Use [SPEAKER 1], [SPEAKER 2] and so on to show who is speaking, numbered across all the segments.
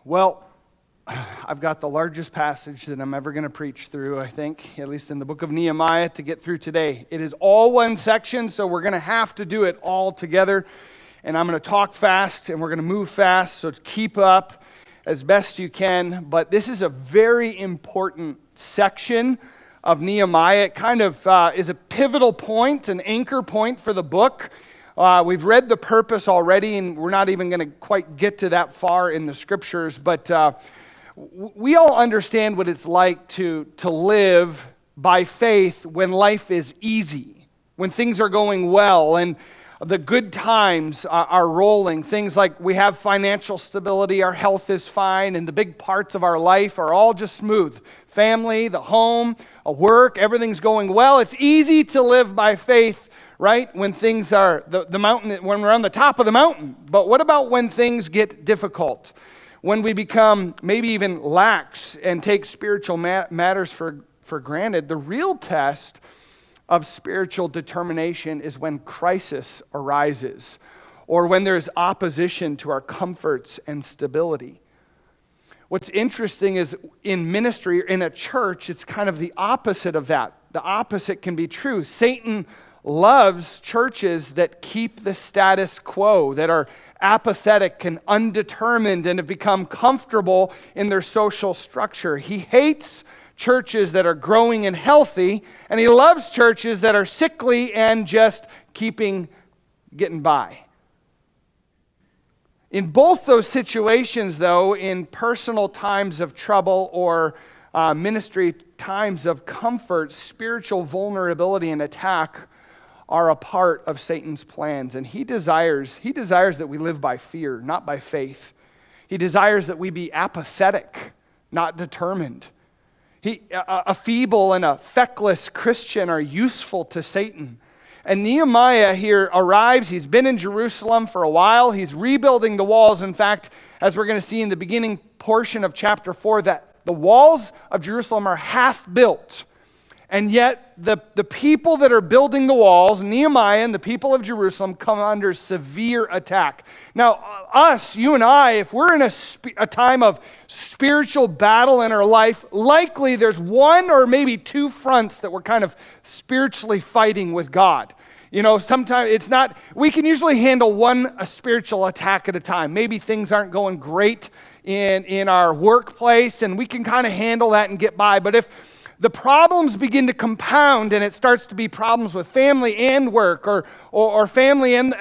[SPEAKER 1] Well, I've got the largest passage that I'm ever going to preach through, I think, at least in the book of Nehemiah, to get through today. It is all one section, so we're going to have to do it all together. And I'm going to talk fast, and we're going to move fast, so keep up as best you can. But this is a very important section of Nehemiah. It kind of is a pivotal point, an anchor point for the book. We've read the purpose already, and we're not even going to quite get to that far in the scriptures, but we all understand what it's like to live by faith when life is easy, when things are going well, and the good times are rolling. Things like we have financial stability, our health is fine, and the big parts of our life are all just smooth. Family, the home, work, everything's going well. It's easy to live by faith, right? When things are, the mountain, when we're on the top of the mountain. But what about when things get difficult? When we become maybe even lax and take spiritual matters for granted? The real test of spiritual determination is when crisis arises, or when there's opposition to our comforts and stability. What's interesting is in ministry, in a church, it's kind of the opposite of that. The opposite can be true. Satan loves churches that keep the status quo, that are apathetic and undetermined and have become comfortable in their social structure. He hates churches that are growing and healthy, and he loves churches that are sickly and just getting by. In both those situations, though, in personal times of trouble or ministry times of comfort, spiritual vulnerability and attack are a part of Satan's plans. And he desires that we live by fear, not by faith. He desires that we be apathetic, not determined. A feeble and a feckless Christian are useful to Satan. And Nehemiah here arrives. He's been in Jerusalem for a while. He's rebuilding the walls. In fact, as we're going to see in the beginning portion of chapter 4, that the walls of Jerusalem are half built. And yet, the people that are building the walls, Nehemiah and the people of Jerusalem, come under severe attack. Now, you and I, if we're in a time of spiritual battle in our life, likely there's one or maybe two fronts that we're kind of spiritually fighting with God. You know, sometimes it's not, we can usually handle a spiritual attack at a time. Maybe things aren't going great in our workplace, and we can kind of handle that and get by. But if the problems begin to compound and it starts to be problems with family and work, or family and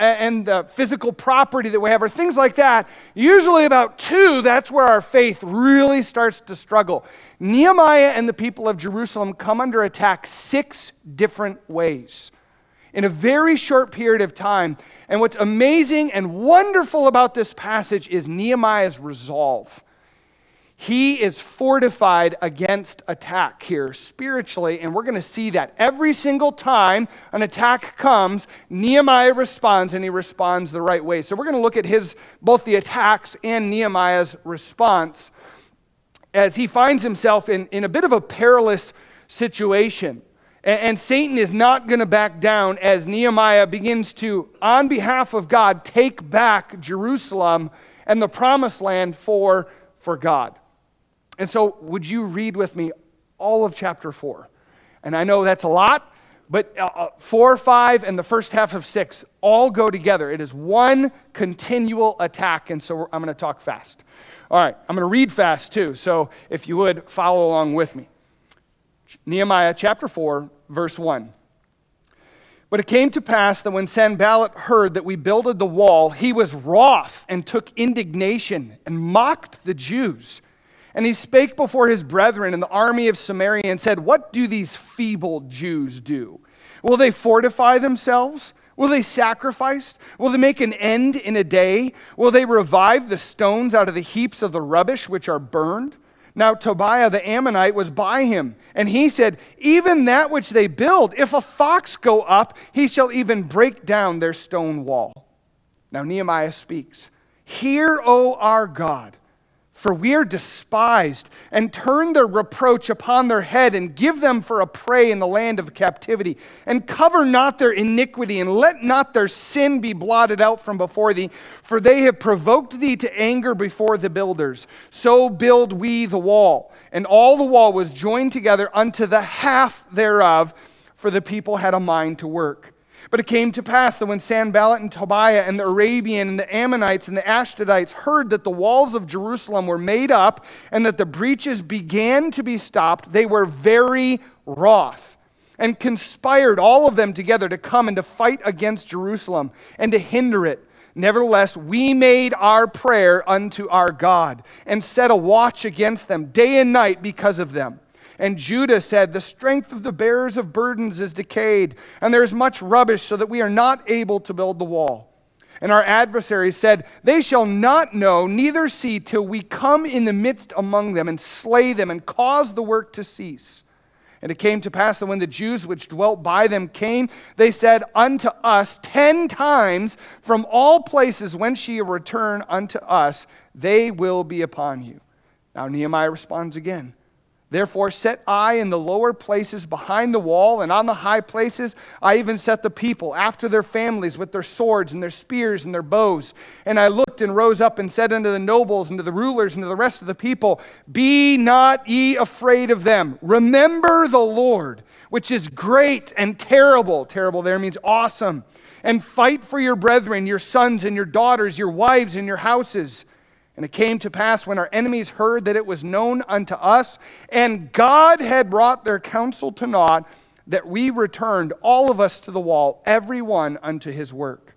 [SPEAKER 1] the physical property that we have, or things like that, usually about two, that's where our faith really starts to struggle. Nehemiah and the people of Jerusalem come under attack 6 different ways in a very short period of time. And what's amazing and wonderful about this passage is Nehemiah's resolve. He is fortified against attack here spiritually, and we're going to see that every single time an attack comes, Nehemiah responds, and he responds the right way. So we're going to look at both the attacks and Nehemiah's response as he finds himself in a bit of a perilous situation. And Satan is not going to back down as Nehemiah begins to, on behalf of God, take back Jerusalem and the promised land for God. And so would you read with me all of chapter 4? And I know that's a lot, but 4, 5, and the first half of 6 all go together. It is one continual attack, and so I'm going to talk fast. All right, I'm going to read fast too, so if you would, follow along with me. Nehemiah chapter 4, verse 1. But it came to pass that when Sanballat heard that we builded the wall, he was wroth and took indignation and mocked the Jews. And he spake before his brethren in the army of Samaria and said, "What do these feeble Jews do? Will they fortify themselves? Will they sacrifice? Will they make an end in a day? Will they revive the stones out of the heaps of the rubbish which are burned?" Now Tobiah the Ammonite was by him, and he said, "Even that which they build, if a fox go up, he shall even break down their stone wall." Now Nehemiah speaks, "Hear, O our God, For we are despised, and turn their reproach upon their head, and give them for a prey in the land of captivity. And cover not their iniquity, and let not their sin be blotted out from before thee. For they have provoked thee to anger before the builders. So build we the wall. And all the wall was joined together unto the half thereof, for the people had a mind to work. But it came to pass that when Sanballat and Tobiah and the Arabian and the Ammonites and the Ashdodites heard that the walls of Jerusalem were made up and that the breaches began to be stopped, they were very wroth and conspired all of them together to come and to fight against Jerusalem and to hinder it. Nevertheless, we made our prayer unto our God and set a watch against them day and night because of them. And Judah said, the strength of the bearers of burdens is decayed, and there is much rubbish, so that we are not able to build the wall. And our adversaries said, they shall not know, neither see, till we come in the midst among them, and slay them, and cause the work to cease. And it came to pass that when the Jews which dwelt by them came, they said unto us 10 times, from all places whence ye return unto us, they will be upon you. Now Nehemiah responds again. Therefore set I in the lower places behind the wall, and on the high places I even set the people after their families with their swords and their spears and their bows. And I looked and rose up and said unto the nobles and to the rulers and to the rest of the people, be not ye afraid of them. Remember the Lord, which is great and terrible. Terrible there means awesome. And fight for your brethren, your sons and your daughters, your wives and your houses. And it came to pass when our enemies heard that it was known unto us, and God had brought their counsel to naught, that we returned all of us to the wall, every one unto his work.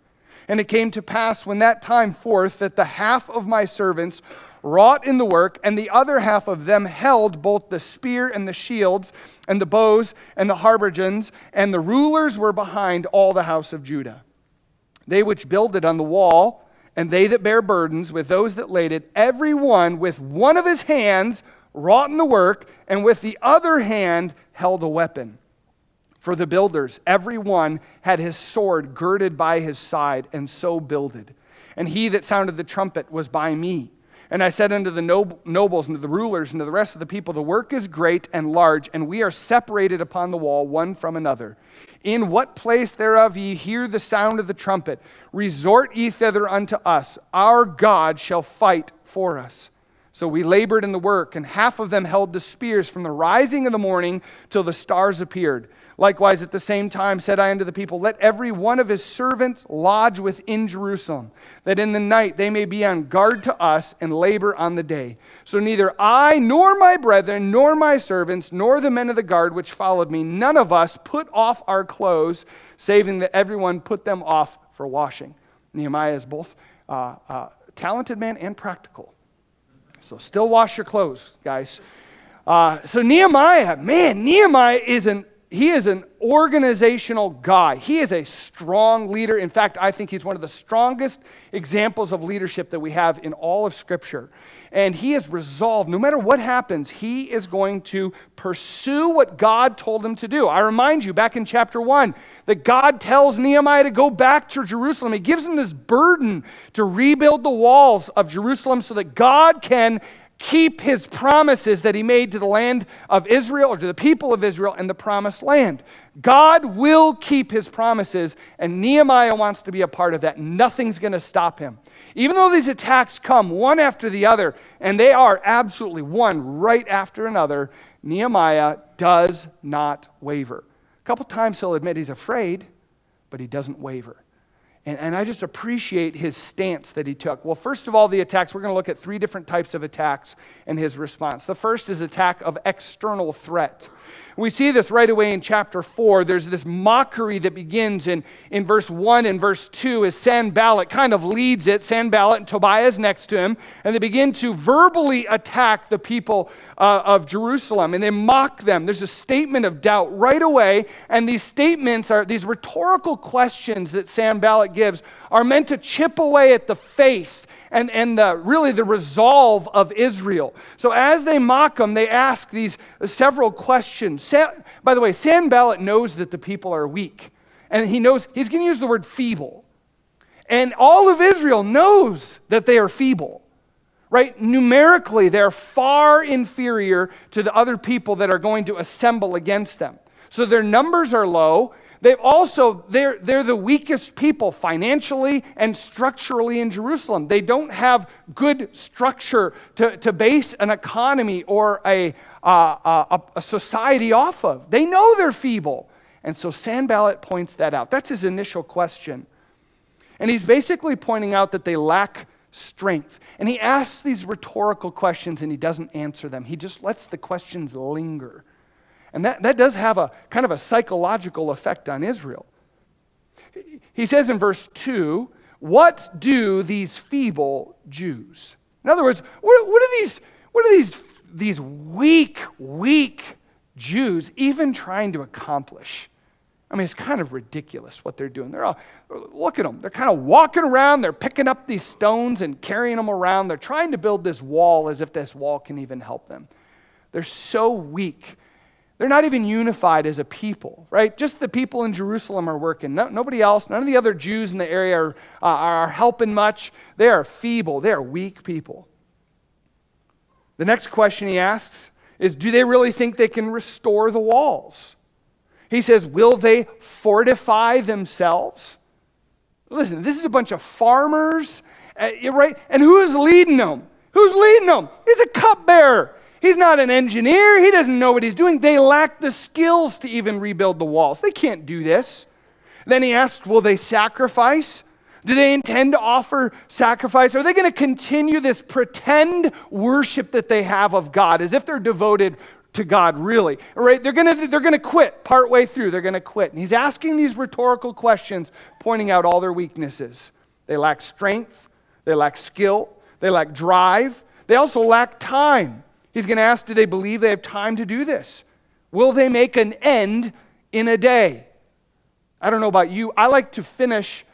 [SPEAKER 1] And it came to pass when that time forth, that the half of my servants wrought in the work, and the other half of them held both the spear and the shields, and the bows and the habergeons, and the rulers were behind all the house of Judah. They which builded on the wall, and they that bear burdens with those that laid it, every one with one of his hands wrought in the work, and with the other hand held a weapon. For the builders, every one had his sword girded by his side, and so builded. And he that sounded the trumpet was by me. And I said unto the nobles and to the rulers and to the rest of the people, the work is great and large, and we are separated upon the wall one from another. In what place thereof ye hear the sound of the trumpet, resort ye thither unto us. Our God shall fight for us. So we labored in the work, and half of them held the spears from the rising of the morning till the stars appeared. Likewise at the same time said I unto the people, let every one of his servants lodge within Jerusalem, that in the night they may be on guard to us and labor on the day. So neither I, nor my brethren, nor my servants, nor the men of the guard which followed me, none of us put off our clothes, saving that everyone put them off for washing. Nehemiah is both talented man and practical. So still wash your clothes, guys. So Nehemiah is an organizational guy. He is a strong leader. In fact, I think he's one of the strongest examples of leadership that we have in all of Scripture. And he is resolved, no matter what happens, he is going to pursue what God told him to do. I remind you, back in chapter 1, that God tells Nehemiah to go back to Jerusalem. He gives him this burden to rebuild the walls of Jerusalem so that God can keep his promises that he made to the land of Israel, or to the people of Israel in the promised land. God will keep his promises, and Nehemiah wants to be a part of that. Nothing's going to stop him. Even though these attacks come one after the other, and they are absolutely one right after another, Nehemiah does not waver. A couple times he'll admit he's afraid, but he doesn't waver. And I just appreciate his stance that he took. Well, first of all, the attacks, we're going to look at 3 different types of attacks and his response. The first is attack of external threat. We see this right away in chapter 4. There's this mockery that begins in verse 1 and verse 2 as Sanballat kind of leads it. Sanballat and Tobiah is next to him. And they begin to verbally attack the people of Jerusalem. And they mock them. There's a statement of doubt right away. And these statements are, these rhetorical questions that Sanballat gives are meant to chip away at the faith and really the resolve of Israel. So as they mock them, they ask these several questions. By the way, Sanballat knows that the people are weak. And he knows, he's going to use the word feeble. And all of Israel knows that they are feeble. right? Numerically, they're far inferior to the other people that are going to assemble against them. So their numbers are low. They're the weakest people financially and structurally in Jerusalem. They don't have good structure to base an economy or a society off of. They know they're feeble. And so Sanballat points that out. That's his initial question. And he's basically pointing out that they lack strength. And he asks these rhetorical questions and he doesn't answer them. He just lets the questions linger. And that does have a kind of a psychological effect on Israel. He says in verse 2, what do these feeble Jews? In other words, what are these weak Jews even trying to accomplish? I mean, it's kind of ridiculous what they're doing. Look at them. They're kind of walking around. They're picking up these stones and carrying them around. They're trying to build this wall as if this wall can even help them. They're so weak. They're not even unified as a people, right? Just the people in Jerusalem are working. Nobody else, none of the other Jews in the area are helping much. They are feeble. They are weak people. The next question he asks is, do they really think they can restore the walls? He says, will they fortify themselves? Listen, this is a bunch of farmers, right? And who is leading them? Who's leading them? He's a cupbearer. He's not an engineer. He doesn't know what he's doing. They lack the skills to even rebuild the walls. They can't do this. Then he asks, will they sacrifice? Do they intend to offer sacrifice? Are they going to continue this pretend worship that they have of God as if they're devoted to God, really? Right? They're going to quit partway through. They're going to quit. And he's asking these rhetorical questions, pointing out all their weaknesses. They lack strength. They lack skill. They lack drive. They also lack time. He's going to ask, do they believe they have time to do this? Will they make an end in a day? I don't know about you. I like to finish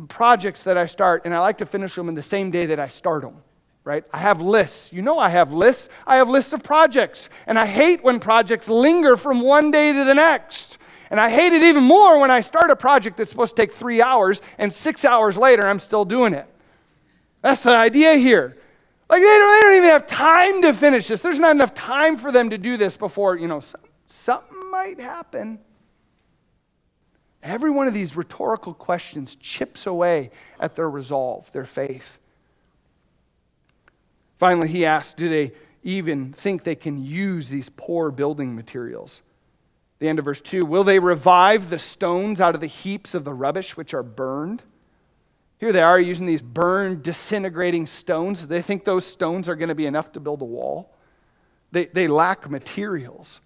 [SPEAKER 1] projects that I start, and I like to finish them in the same day that I start them, right? I have lists. You know I have lists. I have lists of projects, and I hate when projects linger from one day to the next. And I hate it even more when I start a project that's supposed to take 3 hours, and 6 hours later, I'm still doing it. That's the idea here. Like, they don't even have time to finish this. There's not enough time for them to do this before, something might happen. Every one of these rhetorical questions chips away at their resolve, their faith. Finally, he asks, do they even think they can use these poor building materials? The end of verse 2, will they revive the stones out of the heaps of the rubbish which are burned? Here they are using these burned, disintegrating stones. They think those stones are going to be enough to build a wall. They lack materials.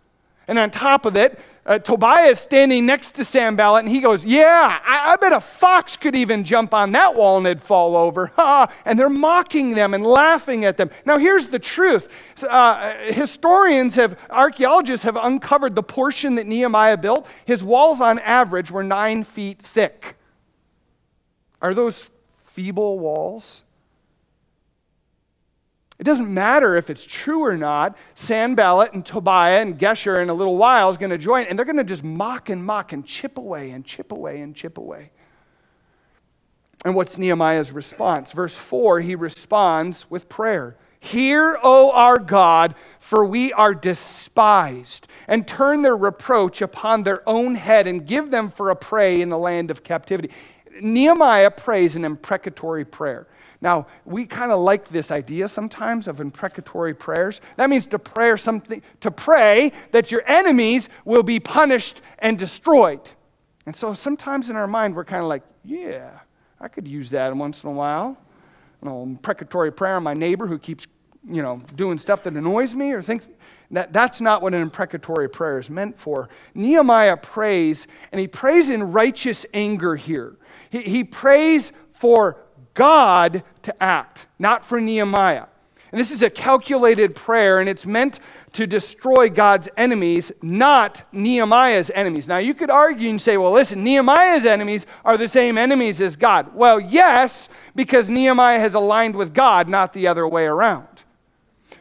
[SPEAKER 1] And on top of it, Tobiah is standing next to Sanballat, and he goes, yeah, I bet a fox could even jump on that wall and it'd fall over. And they're mocking them and laughing at them. Now here's the truth. Archaeologists have uncovered the portion that Nehemiah built. His walls on average were 9 feet thick. Are those feeble walls? It doesn't matter if it's true or not. Sanballat and Tobiah and Gesher in a little while is going to join, and they're going to just mock and chip away and chip away and chip away. And what's Nehemiah's response? Verse 4, he responds with prayer. Hear, O our God, for we are despised, and turn their reproach upon their own head, and give them for a prey in the land of captivity. Nehemiah prays an imprecatory prayer. Now, we kind of like this idea sometimes of imprecatory prayers. That means to pray that your enemies will be punished and destroyed. And so sometimes in our mind, we're kind of like, yeah, I could use that once in a while. Imprecatory prayer on my neighbor who keeps, doing stuff that annoys me or thinks. That's not what an imprecatory prayer is meant for. Nehemiah prays, and he prays in righteous anger here. He prays for God to act, not for Nehemiah. And this is a calculated prayer, and it's meant to destroy God's enemies, not Nehemiah's enemies. Now, you could argue and say, well, listen, Nehemiah's enemies are the same enemies as God. Well, yes, because Nehemiah has aligned with God, not the other way around.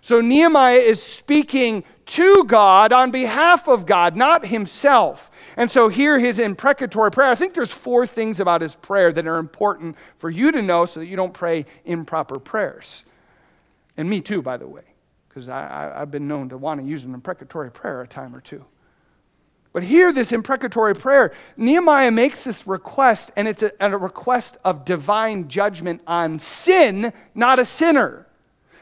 [SPEAKER 1] So Nehemiah is speaking to God on behalf of God, not himself. And so here his imprecatory prayer, I think there's 4 things about his prayer that are important for you to know so that you don't pray improper prayers. And me too, by the way, because I've been known to want to use an imprecatory prayer a time or two. But here, this imprecatory prayer, Nehemiah makes this request, and it's a request of divine judgment on sin, not a sinner.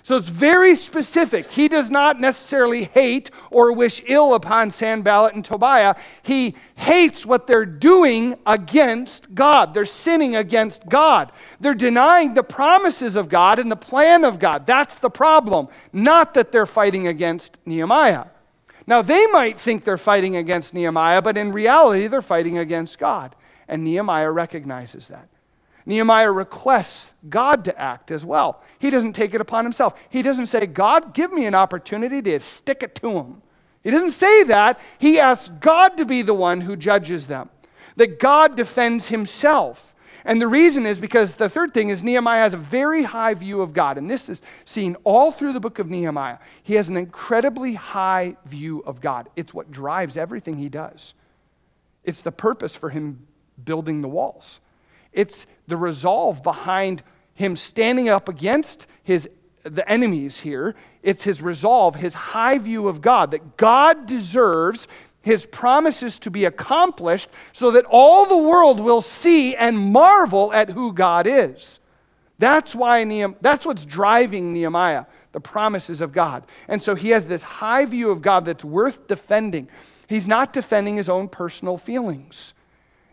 [SPEAKER 1] So it's very specific. He does not necessarily hate or wish ill upon Sanballat and Tobiah. He hates what they're doing against God. They're sinning against God. They're denying the promises of God and the plan of God. That's the problem, not that they're fighting against Nehemiah. Now, they might think they're fighting against Nehemiah, but in reality, they're fighting against God. And Nehemiah recognizes that. Nehemiah requests God to act as well. He doesn't take it upon himself. He doesn't say, God, give me an opportunity to stick it to him. He doesn't say that. He asks God to be the one who judges them. That God defends himself. And the reason is because the third thing is Nehemiah has a very high view of God. And this is seen all through the book of Nehemiah. He has an incredibly high view of God. It's what drives everything he does. It's the purpose for him building the walls. It's the resolve behind him standing up against the enemies here. It's his resolve, his high view of God, that God deserves his promises to be accomplished so that all the world will see and marvel at who God is. That's what's driving Nehemiah, the promises of God. And so he has this high view of God that's worth defending. He's not defending his own personal feelings.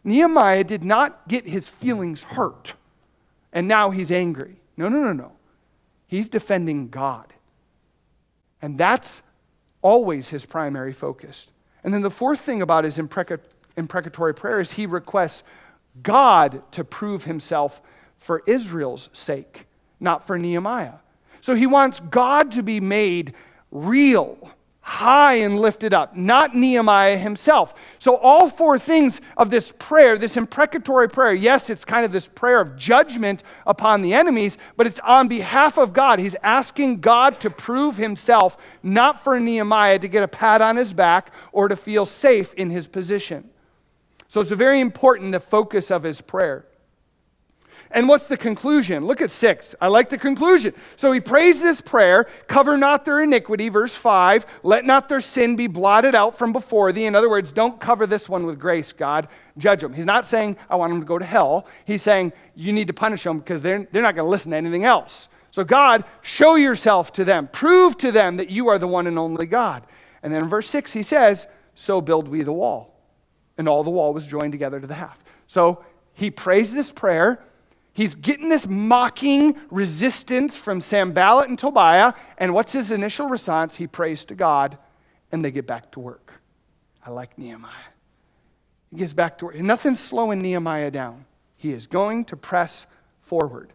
[SPEAKER 1] Nehemiah did not get his feelings hurt, and now he's angry. No. He's defending God. And that's always his primary focus. And then the fourth thing about his imprecatory prayer is he requests God to prove himself for Israel's sake, not for Nehemiah. So he wants God to be made real, high and lifted up, not Nehemiah himself. So all four things of this prayer, this imprecatory prayer, yes, it's kind of this prayer of judgment upon the enemies, but it's on behalf of God. He's asking God to prove himself, not for Nehemiah to get a pat on his back or to feel safe in his position. So it's very important, the focus of his prayer. And what's the conclusion? Look at 6. I like the conclusion. So he prays this prayer, cover not their iniquity, verse 5, let not their sin be blotted out from before thee. In other words, don't cover this one with grace, God. Judge them. He's not saying, I want them to go to hell. He's saying, you need to punish them because they're not going to listen to anything else. So God, show yourself to them. Prove to them that you are the one and only God. And then in verse 6, he says, so build we the wall. And all the wall was joined together to the half. So he prays this prayer. He's getting this mocking resistance from Sanballat and Tobiah. And what's his initial response? He prays to God, and they get back to work. I like Nehemiah. He gets back to work. Nothing's slowing Nehemiah down. He is going to press forward.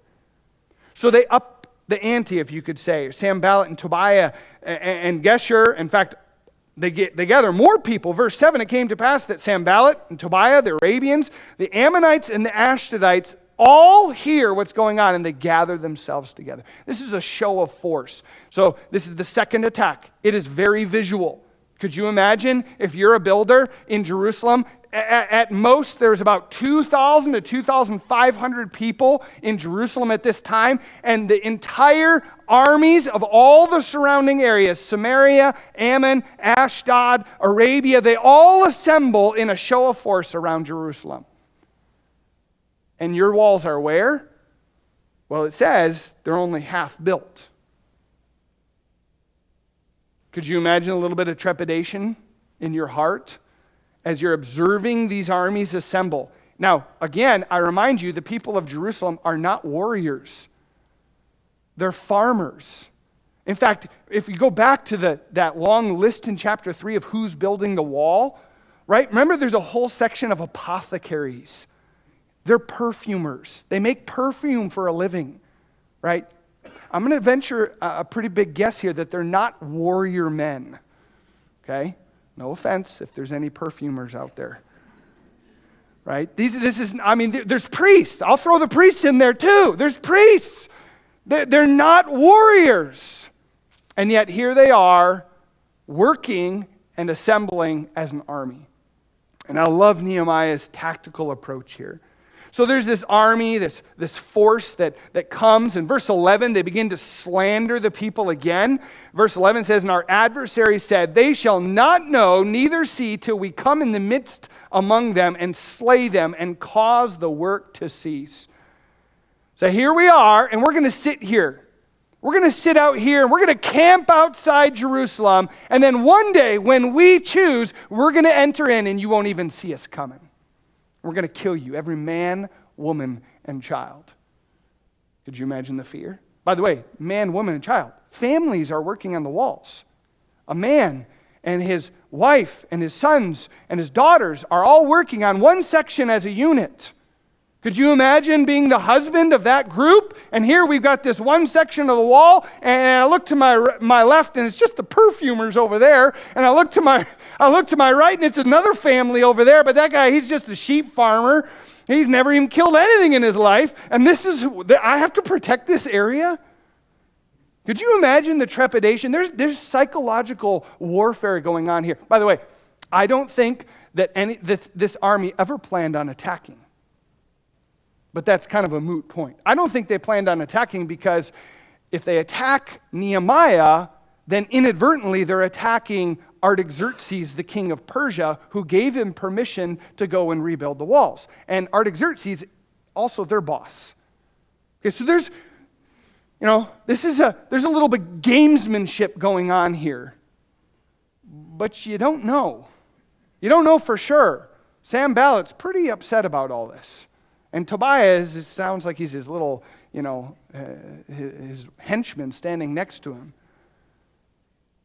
[SPEAKER 1] So they up the ante, if you could say. Sanballat and Tobiah and Gesher. In fact, they gather more people. Verse 7, it came to pass that Sanballat and Tobiah, the Arabians, the Ammonites, and the Ashdodites all hear what's going on, and they gather themselves together. This is a show of force. So this is the second attack. It is very visual. Could you imagine if you're a builder in Jerusalem? At most, there's about 2,000 to 2,500 people in Jerusalem at this time, and the entire armies of all the surrounding areas, Samaria, Ammon, Ashdod, Arabia, they all assemble in a show of force around Jerusalem. And your walls are where? Well, it says they're only half built. Could you imagine a little bit of trepidation in your heart as you're observing these armies assemble? Now, again, I remind you, the people of Jerusalem are not warriors. They're farmers. In fact, if you go back to that long list in chapter 3 of who's building the wall, right? Remember, there's a whole section of apothecaries. They're perfumers. They make perfume for a living, right? I'm going to venture a pretty big guess here that they're not warrior men, okay? No offense if there's any perfumers out there, right? There's priests. I'll throw the priests in there too. There's priests. They're not warriors. And yet here they are working and assembling as an army. And I love Nehemiah's tactical approach here. So there's this army, this force that comes. In verse 11, they begin to slander the people again. Verse 11 says, "And our adversary said, they shall not know, neither see, till we come in the midst among them and slay them and cause the work to cease." So here we are, and we're going to sit here. We're going to sit out here, and we're going to camp outside Jerusalem. And then one day, when we choose, we're going to enter in, and you won't even see us coming. We're going to kill you, every man, woman, and child. Could you imagine the fear? By the way, man, woman, and child. Families are working on the walls. A man and his wife and his sons and his daughters are all working on one section as a unit. Could you imagine being the husband of that group? And here we've got this one section of the wall, and I look to my left, and it's just the perfumers over there. And I look to my right, and it's another family over there. But that guy, he's just a sheep farmer. He's never even killed anything in his life. And I have to protect this area? Could you imagine the trepidation? There's psychological warfare going on here. By the way, I don't think that this army ever planned on attacking. But that's kind of a moot point. I don't think they planned on attacking, because if they attack Nehemiah, then inadvertently they're attacking Artaxerxes, the king of Persia, who gave him permission to go and rebuild the walls. And Artaxerxes, also their boss. Okay, so there's a little bit gamesmanship going on here. But you don't know. You don't know for sure. Sanballat's pretty upset about all this. And Tobiah, it sounds like he's his little, his henchman standing next to him.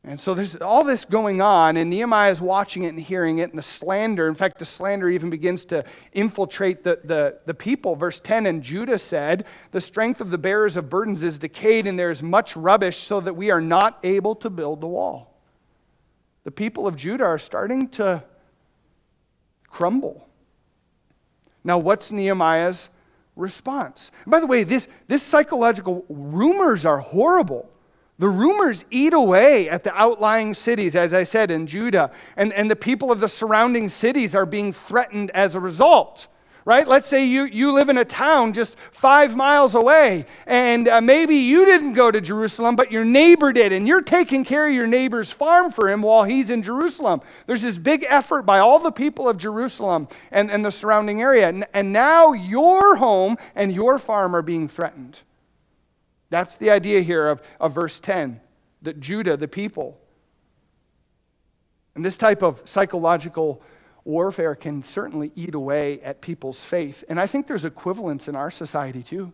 [SPEAKER 1] And so there's all this going on, and Nehemiah is watching it and hearing it, and the slander, in fact, the slander even begins to infiltrate the people. Verse 10, "And Judah said, the strength of the bearers of burdens is decayed, and there is much rubbish, so that we are not able to build the wall." The people of Judah are starting to crumble. Now, what's Nehemiah's response? And by the way, this psychological rumors are horrible. The rumors eat away at the outlying cities, as I said, in Judah. And the people of the surrounding cities are being threatened as a result. Right? Let's say you live in a town just 5 miles away, and maybe you didn't go to Jerusalem, but your neighbor did, and you're taking care of your neighbor's farm for him while he's in Jerusalem. There's this big effort by all the people of Jerusalem and the surrounding area, and now your home and your farm are being threatened. That's the idea here of verse 10, that Judah, the people. And this type of psychological warfare can certainly eat away at people's faith. And I think there's equivalence in our society too.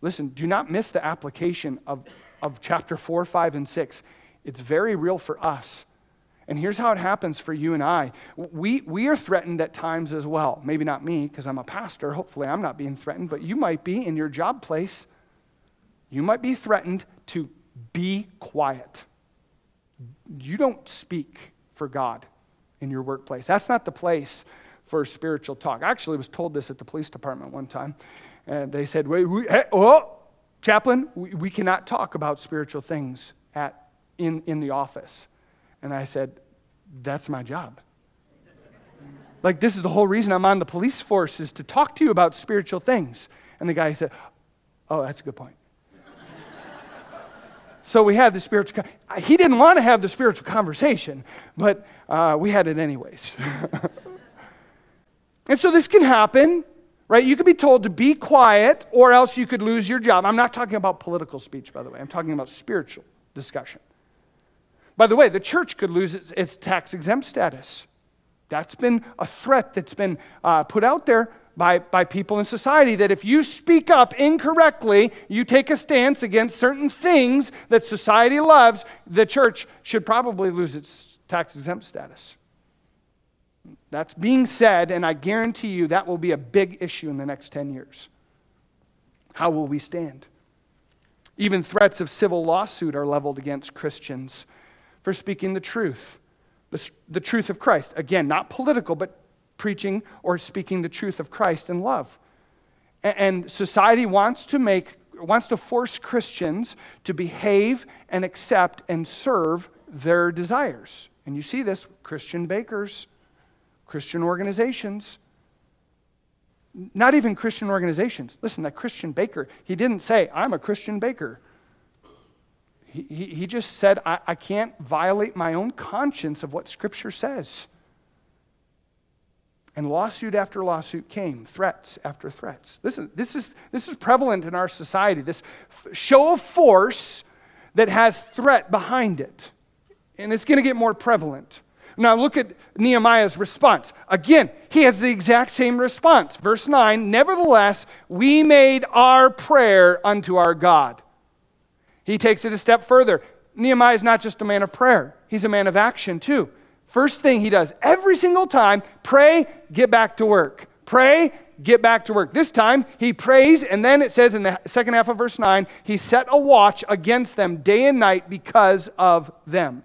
[SPEAKER 1] Listen, do not miss the application of chapter 4, 5, and 6. It's very real for us. And here's how it happens for you and I. We are threatened at times as well. Maybe not me, because I'm a pastor. Hopefully I'm not being threatened, but you might be in your job place. You might be threatened to be quiet. You don't speak for God in your workplace. That's not the place for spiritual talk. I actually was told this at the police department one time. And they said, Chaplain, we cannot talk about spiritual things in the office. And I said, that's my job. Like, this is the whole reason I'm on the police force, is to talk to you about spiritual things. And the guy said, oh, that's a good point. So we had the spiritual, he didn't want to have the spiritual conversation, but we had it anyways. And so this can happen, right? You could be told to be quiet, or else you could lose your job. I'm not talking about political speech, by the way. I'm talking about spiritual discussion. By the way, the church could lose its tax-exempt status. That's been a threat that's been put out there by people in society, that if you speak up incorrectly, you take a stance against certain things that society loves, the church should probably lose its tax-exempt status. That's being said, and I guarantee you that will be a big issue in the next 10 years. How will we stand? Even threats of civil lawsuit are leveled against Christians for speaking the truth, the truth of Christ. Again, not political, but preaching or speaking the truth of Christ in love. And society wants to force Christians to behave and accept and serve their desires. And you see this, Christian bakers, Christian organizations. Not even Christian organizations. Listen, that Christian baker, he didn't say, I'm a Christian baker. He just said, I can't violate my own conscience of what Scripture says. And lawsuit after lawsuit came, threats after threats. Listen, this is prevalent in our society, this show of force that has threat behind it. And it's going to get more prevalent. Now look at Nehemiah's response. Again, he has the exact same response. Verse 9, nevertheless, we made our prayer unto our God. He takes it a step further. Nehemiah is not just a man of prayer. He's a man of action too. First thing he does, every single time, pray, get back to work. Pray, get back to work. This time, he prays, and then it says in the second half of verse 9, he set a watch against them day and night because of them.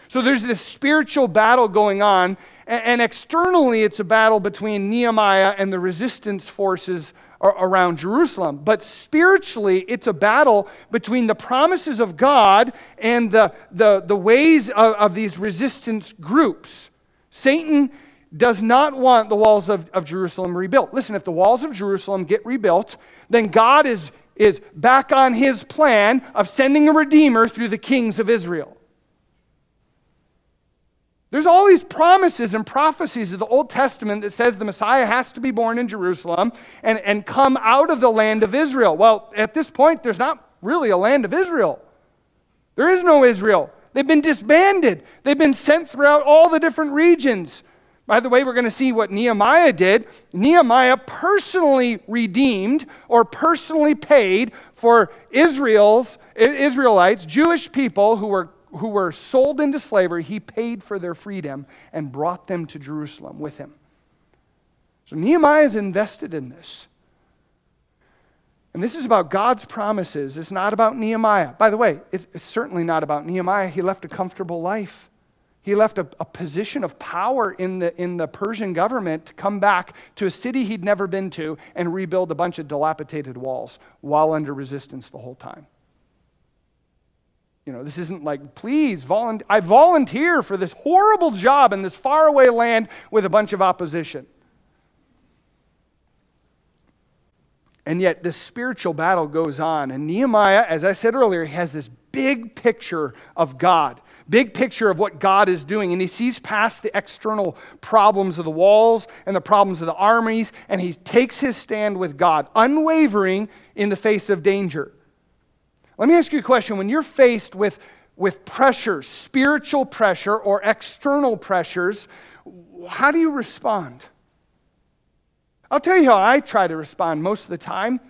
[SPEAKER 1] So there's this spiritual battle going on, and externally it's a battle between Nehemiah and the resistance forces around Jerusalem. But spiritually, it's a battle between the promises of God and the ways of these resistance groups. Satan does not want the walls of Jerusalem rebuilt. Listen, if the walls of Jerusalem get rebuilt, then God is back on his plan of sending a redeemer through the kings of Israel. There's all these promises and prophecies of the Old Testament that says the Messiah has to be born in Jerusalem and come out of the land of Israel. Well, at this point, there's not really a land of Israel. There is no Israel. They've been disbanded. They've been sent throughout all the different regions. By the way, we're going to see what Nehemiah did. Nehemiah personally redeemed or personally paid for Israelites, Jewish people who were sold into slavery. He paid for their freedom and brought them to Jerusalem with him. So Nehemiah is invested in this. And this is about God's promises. It's not about Nehemiah. By the way, it's certainly not about Nehemiah. He left a comfortable life. He left a position of power in the Persian government to come back to a city he'd never been to and rebuild a bunch of dilapidated walls while under resistance the whole time. You know, this isn't like, please, I volunteer for this horrible job in this faraway land with a bunch of opposition. And yet this spiritual battle goes on. And Nehemiah, as I said earlier, has this big picture of God. Big picture of what God is doing. And he sees past the external problems of the walls and the problems of the armies. And he takes his stand with God, unwavering in the face of danger. Let me ask you a question. When you're faced with pressure, spiritual pressure or external pressures, how do you respond? I'll tell you how I try to respond most of the time.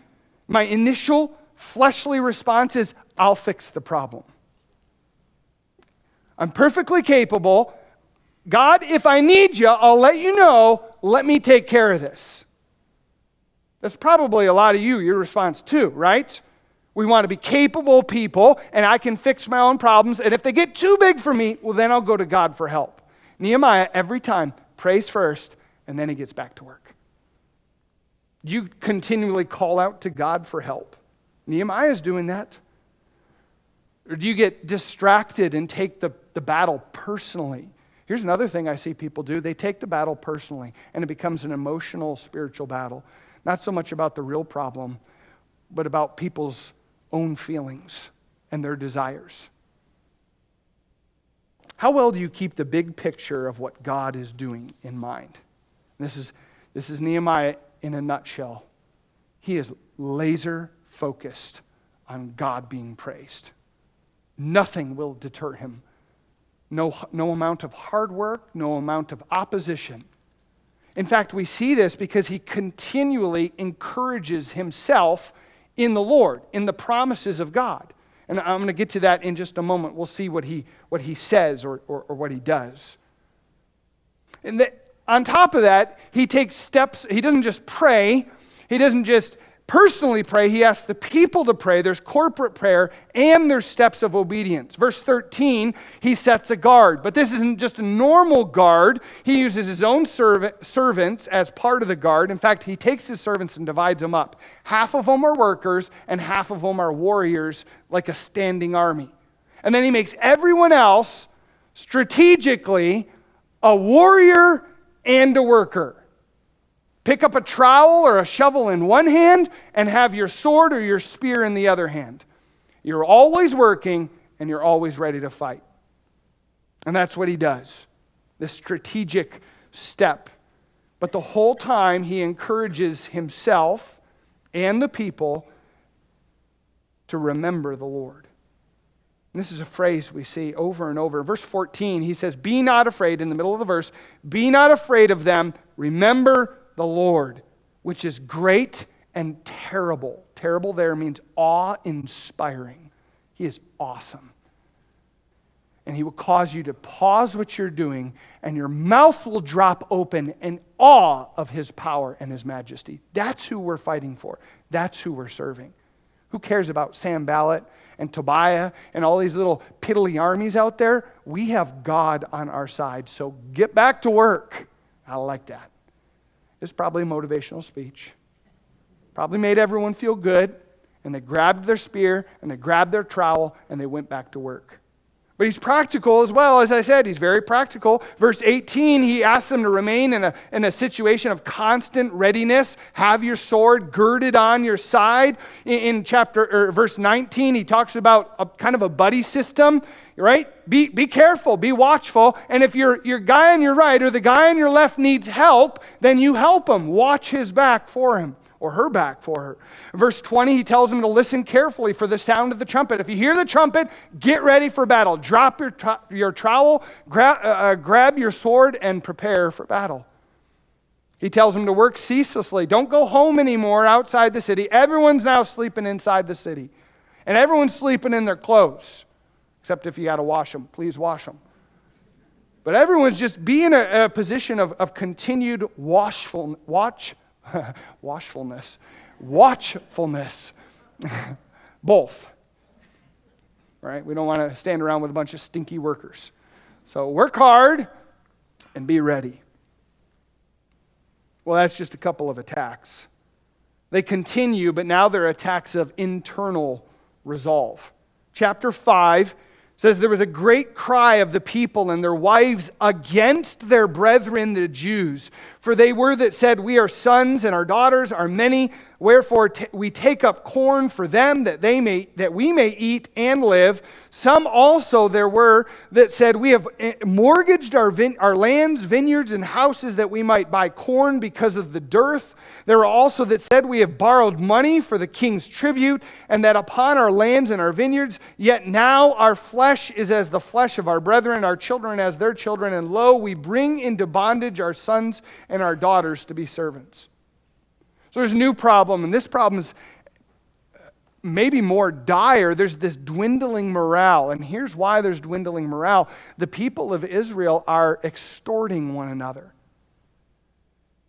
[SPEAKER 1] My initial fleshly response is, I'll fix the problem. I'm perfectly capable. God, if I need you, I'll let you know. Let me take care of this. That's probably a lot of your response too, right? We want to be capable people, and I can fix my own problems. And if they get too big for me, well, then I'll go to God for help. Nehemiah, every time, prays first, and then he gets back to work. You continually call out to God for help. Nehemiah is doing that. Or do you get distracted and take the battle personally? Here's another thing I see people do. They take the battle personally, and it becomes an emotional, spiritual battle. Not so much about the real problem, but about people's own feelings and their desires. How well do you keep the big picture of what God is doing in mind? This is Nehemiah in a nutshell. He is laser focused on God being praised. Nothing will deter him. No amount of hard work, no amount of opposition. In fact, we see this because he continually encourages himself in the Lord, in the promises of God. And I'm going to get to that in just a moment. We'll see what he says or what he does. And on top of that, he takes steps. He doesn't just pray. He doesn't just personally pray. He asks the people to pray. There's corporate prayer and there's steps of obedience. Verse 13, he sets a guard. But this isn't just a normal guard. He uses his own servants as part of the guard. In fact, he takes his servants and divides them up. Half of them are workers and half of them are warriors, like a standing army. And then he makes everyone else strategically a warrior and a worker. Pick up a trowel or a shovel in one hand and have your sword or your spear in the other hand. You're always working and you're always ready to fight. And that's what he does, this strategic step. But the whole time he encourages himself and the people to remember the Lord. And this is a phrase we see over and over. Verse 14, he says, be not afraid, in the middle of the verse, be not afraid of them, remember the Lord, which is great and terrible. Terrible there means awe-inspiring. He is awesome. And he will cause you to pause what you're doing, and your mouth will drop open in awe of his power and his majesty. That's who we're fighting for. That's who we're serving. Who cares about Sanballat and Tobiah and all these little piddly armies out there? We have God on our side, so get back to work. I like that. It's probably a motivational speech. Probably made everyone feel good, and they grabbed their spear, and they grabbed their trowel, and they went back to work. But he's practical as well. As I said, he's very practical. Verse 18, he asks them to remain in a situation of constant readiness. Have your sword girded on your side. In verse 19, he talks about a kind of a buddy system, right? Be careful, be watchful. And if your guy on your right or the guy on your left needs help, then you help him. Watch his back for him, or her back for her. Verse 20, he tells them to listen carefully for the sound of the trumpet. If you hear the trumpet, get ready for battle. Drop your trowel, grab your sword, and prepare for battle. He tells them to work ceaselessly. Don't go home anymore outside the city. Everyone's now sleeping inside the city. And everyone's sleeping in their clothes. Except if you got to wash them. Please wash them. But everyone's just be in a position of continued watchfulness. Both. Right? We don't want to stand around with a bunch of stinky workers. So work hard and be ready. Well, that's just a couple of attacks. They continue, but now they're attacks of internal resolve. Chapter 5 says there was a great cry of the people and their wives against their brethren the Jews. For they were that said, we are sons and our daughters are many. Wherefore we take up corn for them that we may eat and live. Some also there were that said, we have mortgaged our lands, vineyards, and houses that we might buy corn because of the dearth. There were also that said, we have borrowed money for the king's tribute, and that upon our lands and our vineyards, yet now our flesh is as the flesh of our brethren, our children as their children, and lo, we bring into bondage our sons and our daughters to be servants. So there's a new problem, and this problem is maybe more dire. There's this dwindling morale, and here's why there's dwindling morale. The people of Israel are extorting one another.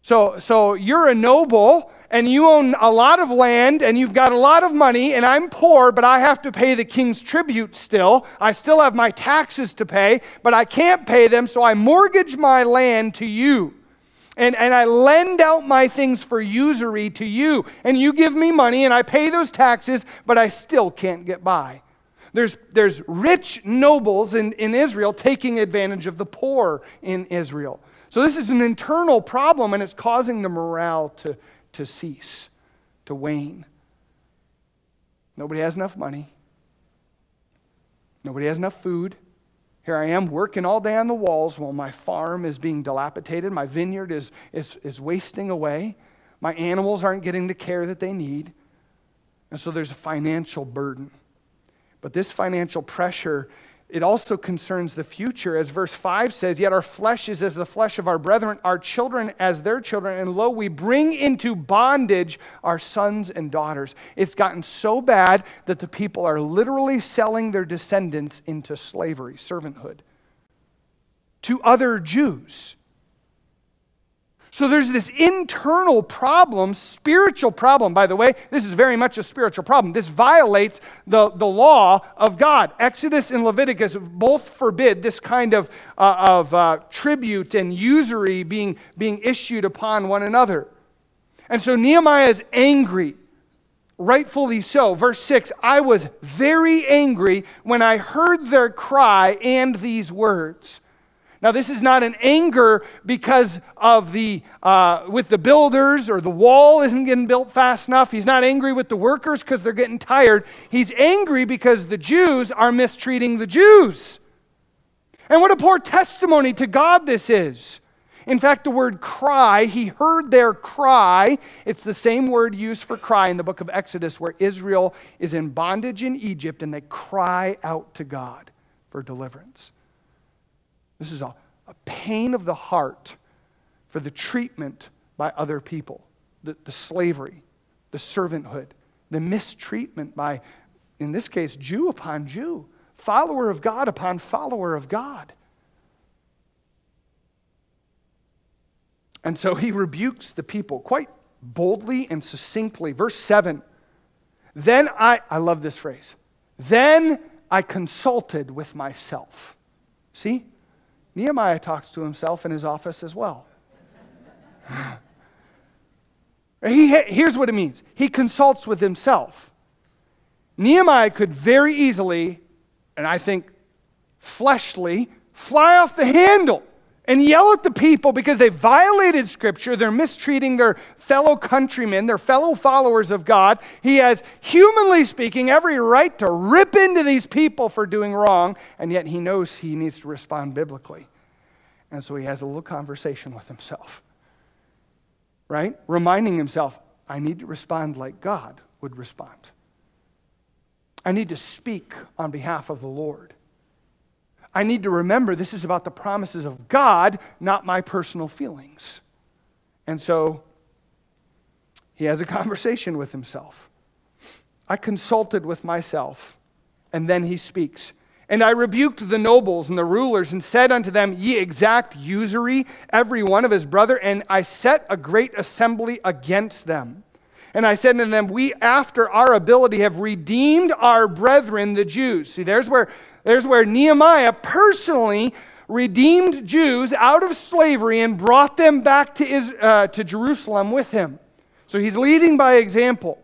[SPEAKER 1] So you're a noble, and you own a lot of land, and you've got a lot of money, and I'm poor, but I have to pay the king's tribute still. I still have my taxes to pay, but I can't pay them, so I mortgage my land to you. And I lend out my things for usury to you. And you give me money, and I pay those taxes, but I still can't get by. There's rich nobles in Israel taking advantage of the poor in Israel. So this is an internal problem, and it's causing the morale to cease, to wane. Nobody has enough money. Nobody has enough food. Here I am working all day on the walls while my farm is being dilapidated. My vineyard is wasting away. My animals aren't getting the care that they need. And so there's a financial burden. But this financial pressure, it also concerns the future. As verse 5 says, yet our flesh is as the flesh of our brethren, our children as their children, and lo, we bring into bondage our sons and daughters. It's gotten so bad that the people are literally selling their descendants into slavery, servanthood, to other Jews. So there's this internal problem, spiritual problem. By the way, this is very much a spiritual problem. This violates the law of God. Exodus and Leviticus both forbid this kind of tribute and usury being issued upon one another. And so Nehemiah is angry, rightfully so. Verse 6, I was very angry when I heard their cry and these words. Now, this is not an anger because of with the builders, or the wall isn't getting built fast enough. He's not angry with the workers because they're getting tired. He's angry because the Jews are mistreating the Jews. And what a poor testimony to God this is. In fact, the word cry, he heard their cry. It's the same word used for cry in the book of Exodus, where Israel is in bondage in Egypt and they cry out to God for deliverance. This is a pain of the heart for the treatment by other people, the slavery, the servanthood, the mistreatment by, in this case, Jew upon Jew, follower of God upon follower of God. And so he rebukes the people quite boldly and succinctly. Verse 7, then I love this phrase, then I consulted with myself. See? Nehemiah talks to himself in his office as well. Here's what it means. He consults with himself. Nehemiah could very easily, and I think fleshly, fly off the handle and yell at the people because they violated Scripture. They're mistreating their fellow countrymen, their fellow followers of God. He has, humanly speaking, every right to rip into these people for doing wrong, and yet he knows he needs to respond biblically. And so he has a little conversation with himself, right? Reminding himself, I need to respond like God would respond. I need to speak on behalf of the Lord. I need to remember this is about the promises of God, not my personal feelings. And so he has a conversation with himself. I consulted with myself, and then he speaks. And I rebuked the nobles and the rulers and said unto them, ye exact usury, every one of his brother, and I set a great assembly against them. And I said unto them, we after our ability have redeemed our brethren, the Jews. See, there's where Nehemiah personally redeemed Jews out of slavery and brought them back to Jerusalem with him. So he's leading by example.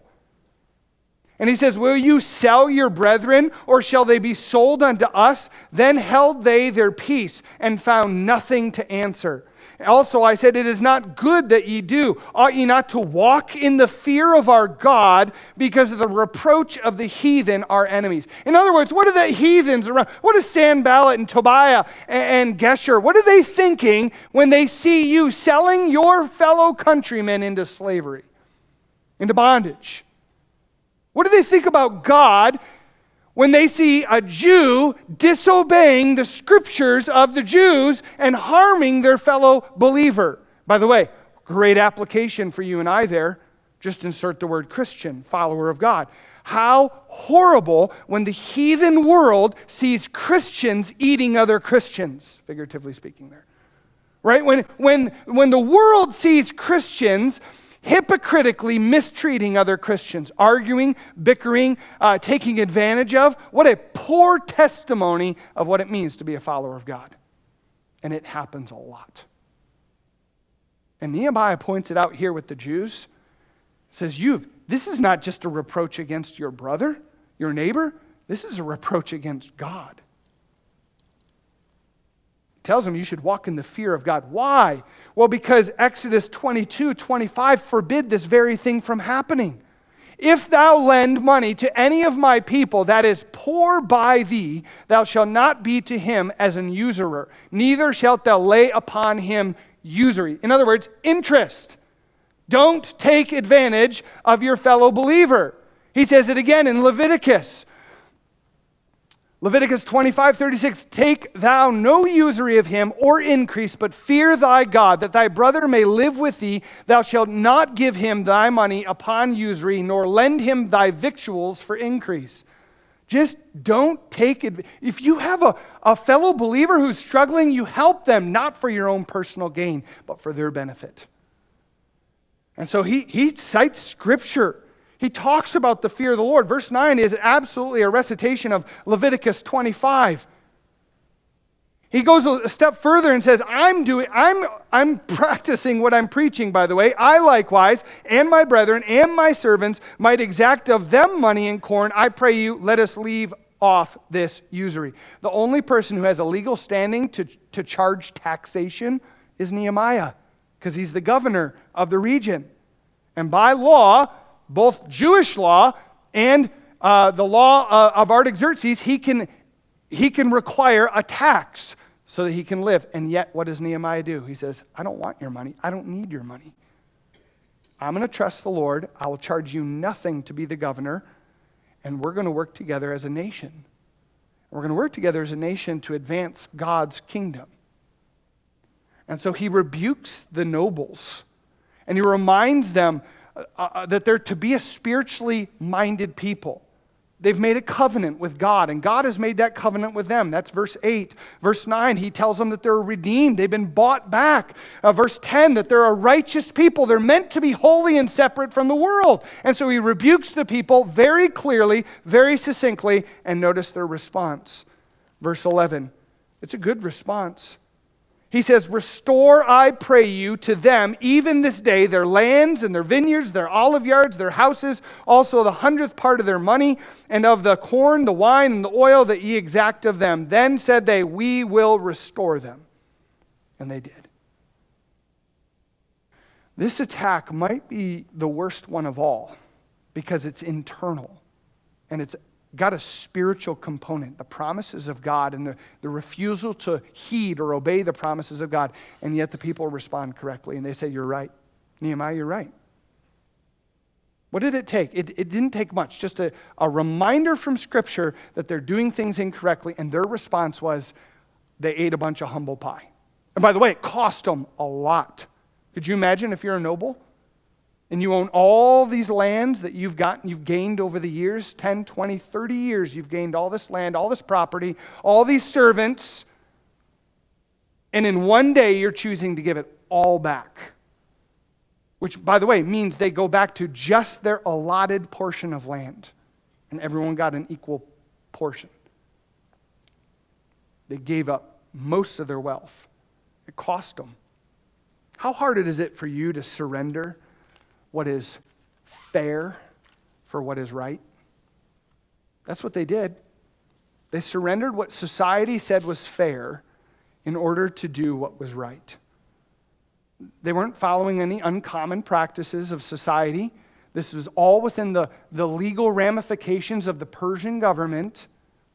[SPEAKER 1] And he says, will you sell your brethren, or shall they be sold unto us? Then held they their peace, and found nothing to answer. Also I said, it is not good that ye do. Ought ye not to walk in the fear of our God, because of the reproach of the heathen, our enemies? In other words, what are the heathens around? What is Sanballat and Tobiah and Gesher? What are they thinking when they see you selling your fellow countrymen into slavery, into bondage? What do they think about God when they see a Jew disobeying the Scriptures of the Jews and harming their fellow believer? By the way, great application for you and I there. Just insert the word Christian, follower of God. How horrible when the heathen world sees Christians eating other Christians, figuratively speaking there. Right? When the world sees Christians hypocritically mistreating other Christians, arguing, bickering, taking advantage of. What a poor testimony of what it means to be a follower of God. And it happens a lot. And Nehemiah points it out here with the Jews. He says, this is not just a reproach against your brother, your neighbor. This is a reproach against God. Tells them you should walk in the fear of God. Why? Well, because Exodus 22:25 forbid this very thing from happening. If thou lend money to any of my people that is poor by thee, thou shalt not be to him as an usurer, neither shalt thou lay upon him usury. In other words, interest. Don't take advantage of your fellow believer. He says it again in Leviticus. Leviticus 25:36, take thou no usury of him or increase, but fear thy God, that thy brother may live with thee. Thou shalt not give him thy money upon usury, nor lend him thy victuals for increase. Just don't take it. If you have a fellow believer who's struggling, you help them, not for your own personal gain, but for their benefit. And so he cites Scripture. He talks about the fear of the Lord. Verse 9 is absolutely a recitation of Leviticus 25. He goes a step further and says, I'm practicing what I'm preaching, by the way. I likewise, and my brethren, and my servants, might exact of them money and corn. I pray you, let us leave off this usury. The only person who has a legal standing to charge taxation is Nehemiah, because he's the governor of the region. And by law, both Jewish law and the law of Artaxerxes, he can require a tax so that he can live. And yet, what does Nehemiah do? He says, I don't want your money. I don't need your money. I'm going to trust the Lord. I will charge you nothing to be the governor. And we're going to work together as a nation. We're going to work together as a nation to advance God's kingdom. And so he rebukes the nobles. And he reminds them that they're to be a spiritually minded people. They've made a covenant with God, and God has made that covenant with them. That's verse 8. Verse 9, he tells them that they're redeemed. They've been bought back. Verse 10, that they're a righteous people. They're meant to be holy and separate from the world. And so he rebukes the people very clearly, very succinctly, and notice their response. Verse 11, it's a good response. He says, restore, I pray you, to them, even this day, their lands and their vineyards, their olive yards, their houses, also the 100th part of their money, and of the corn, the wine, and the oil that ye exact of them. Then said they, we will restore them. And they did. This attack might be the worst one of all, because it's internal, and it's got a spiritual component, the promises of God and the refusal to heed or obey the promises of God. And yet the people respond correctly and they say, you're right. Nehemiah, you're right. What did it take? It didn't take much. Just a reminder from Scripture that they're doing things incorrectly. And their response was they ate a bunch of humble pie. And by the way, it cost them a lot. Could you imagine if you're a noble? And you own all these lands that you've gained over the years, 10, 20, 30 years, you've gained all this land, all this property, all these servants, and in one day you're choosing to give it all back. Which, by the way, means they go back to just their allotted portion of land, and everyone got an equal portion. They gave up most of their wealth. It cost them. How hard is it for you to surrender what is fair for what is right? That's what they did. They surrendered what society said was fair in order to do what was right. They weren't following any uncommon practices of society. This was all within the legal ramifications of the Persian government,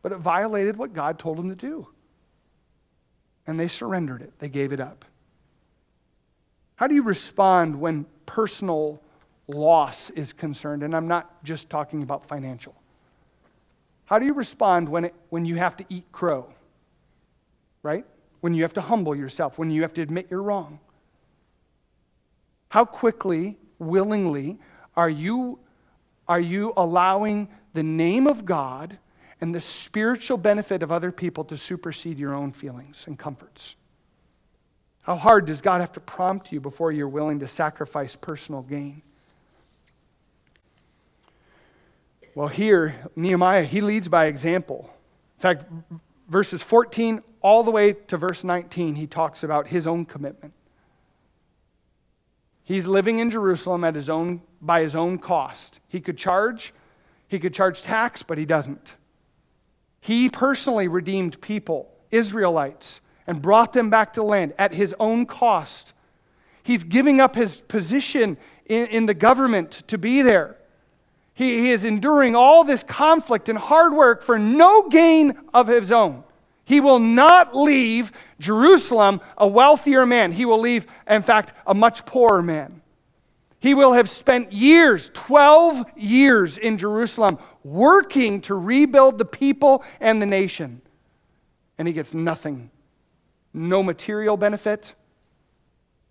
[SPEAKER 1] but it violated what God told them to do. And they surrendered it. They gave it up. How do you respond when personal loss is concerned? And I'm not just talking about financial. How do you respond when you have to eat crow? Right? When you have to humble yourself, when you have to admit you're wrong. How quickly, willingly are you allowing the name of God and the spiritual benefit of other people to supersede your own feelings and comforts? How hard does God have to prompt you before you're willing to sacrifice personal gain? Well, here, Nehemiah, he leads by example. In fact, verses 14 all the way to verse 19, he talks about his own commitment. He's living in Jerusalem by his own cost. He could charge tax, but he doesn't. He personally redeemed people, Israelites, and brought them back to the land at his own cost. He's giving up his position in the government to be there. He is enduring all this conflict and hard work for no gain of his own. He will not leave Jerusalem a wealthier man. He will leave, in fact, a much poorer man. He will have spent years, 12 years in Jerusalem, working to rebuild the people and the nation. And he gets nothing. No material benefit,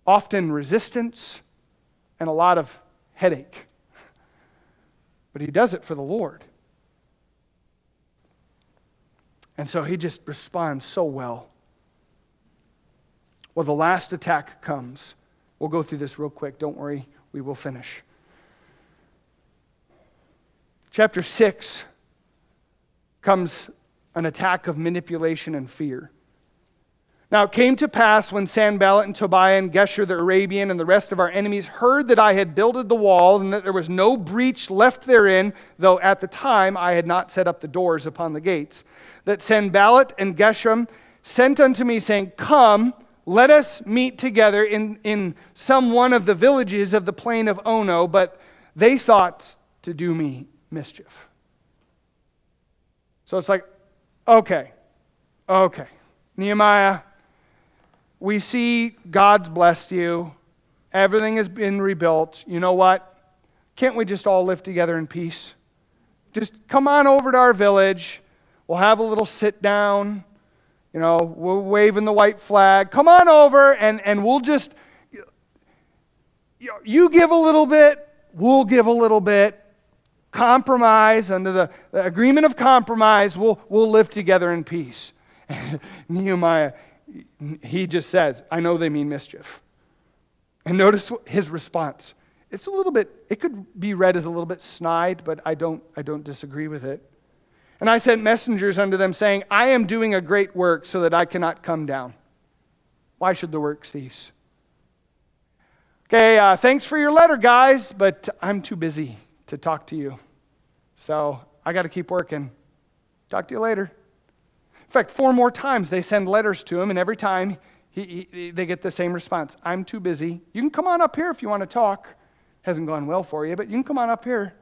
[SPEAKER 1] often resistance, and a lot of headache. But he does it for the Lord. And so he just responds so well. Well, the last attack comes. We'll go through this real quick. Don't worry, we will finish. Chapter 6 comes an attack of manipulation and fear. Now it came to pass when Sanballat and Tobiah and Gesher the Arabian and the rest of our enemies heard that I had builded the wall and that there was no breach left therein, though at the time I had not set up the doors upon the gates, that Sanballat and Geshem sent unto me, saying, Come, let us meet together in some one of the villages of the plain of Ono, but they thought to do me mischief. So it's like, okay, Nehemiah, we see God's blessed you. Everything has been rebuilt. You know what? Can't we just all live together in peace? Just come on over to our village. We'll have a little sit down. You know, we're waving the white flag. Come on over and we'll just, you give a little bit, we'll give a little bit. Compromise, under the agreement of compromise, we'll live together in peace. Nehemiah, he just says, I know they mean mischief. And notice his response. It's a little bit, it could be read as a little bit snide, but I don't disagree with it. And I sent messengers unto them, saying, I am doing a great work so that I cannot come down. Why should the work cease? Okay, thanks for your letter, guys, but I'm too busy to talk to you. So I got to keep working. Talk to you later. In fact, 4 more times they send letters to him, and every time they get the same response. I'm too busy. You can come on up here if you want to talk. Hasn't gone well for you, but you can come on up here.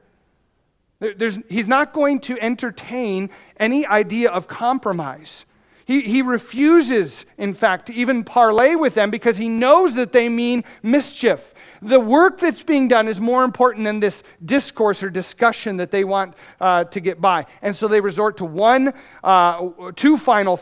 [SPEAKER 1] He's not going to entertain any idea of compromise. He refuses, in fact, to even parley with them because he knows that they mean mischief. The work that's being done is more important than this discourse or discussion that they want to get by. And so they resort to two final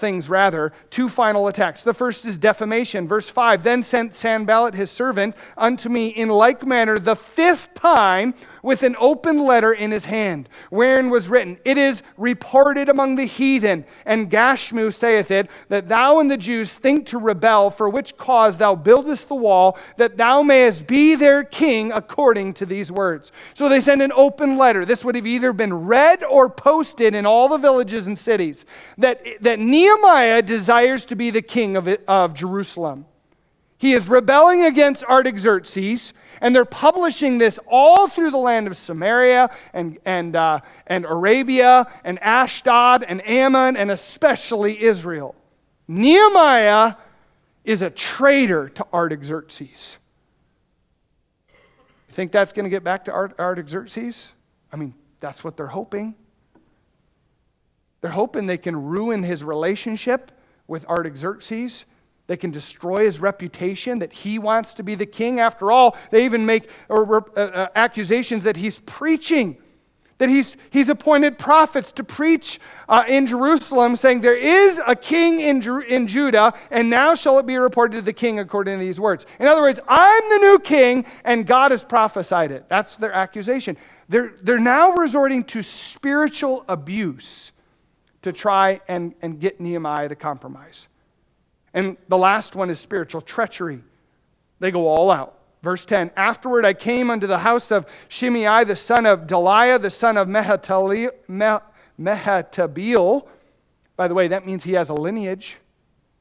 [SPEAKER 1] attacks. The first is defamation. Verse 5, Then sent Sanballat his servant unto me in like manner the 5th time with an open letter in his hand, wherein was written, It is reported among the heathen, and Gashmu saith it, that thou and the Jews think to rebel, for which cause thou buildest the wall, that thou mayest be their king according to these words. So they send an open letter. This would have either been read or posted in all the villages and cities, that Nehemiah desires to be the king of Jerusalem. He is rebelling against Artaxerxes, and they're publishing this all through the land of Samaria and Arabia and Ashdod and Ammon and especially Israel. Nehemiah is a traitor to Artaxerxes. You think that's going to get back to Artaxerxes? I mean, that's what they're hoping. They're hoping they can ruin his relationship with Artaxerxes. They can destroy his reputation that he wants to be the king. After all, they even make accusations that he's preaching, that he's appointed prophets to preach in Jerusalem, saying there is a king in Judah, and now shall it be reported to the king according to these words. In other words, I'm the new king, and God has prophesied it. That's their accusation. They're now resorting to spiritual abuse to try and get Nehemiah to compromise. And the last one is spiritual treachery. They go all out. Verse 10, Afterward I came unto the house of Shimei, the son of Deliah, the son of Mehetabeel. By the way, that means he has a lineage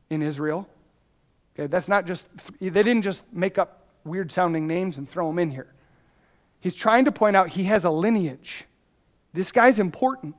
[SPEAKER 1] in Israel. Okay, that's not just, they didn't just make up weird-sounding names and throw them in here. He's trying to point out he has a lineage. This guy's important.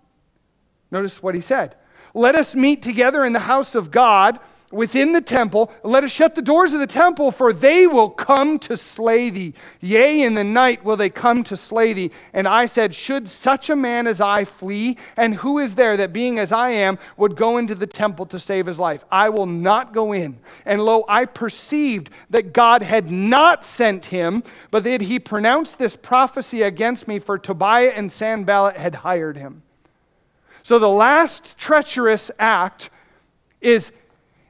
[SPEAKER 1] Notice what he said. Let us meet together in the house of God, within the temple, let us shut the doors of the temple, for they will come to slay thee. Yea, in the night will they come to slay thee. And I said, should such a man as I flee? And who is there that, being as I am, would go into the temple to save his life? I will not go in. And lo, I perceived that God had not sent him, but that he pronounced this prophecy against me, for Tobiah and Sanballat had hired him. So the last treacherous act is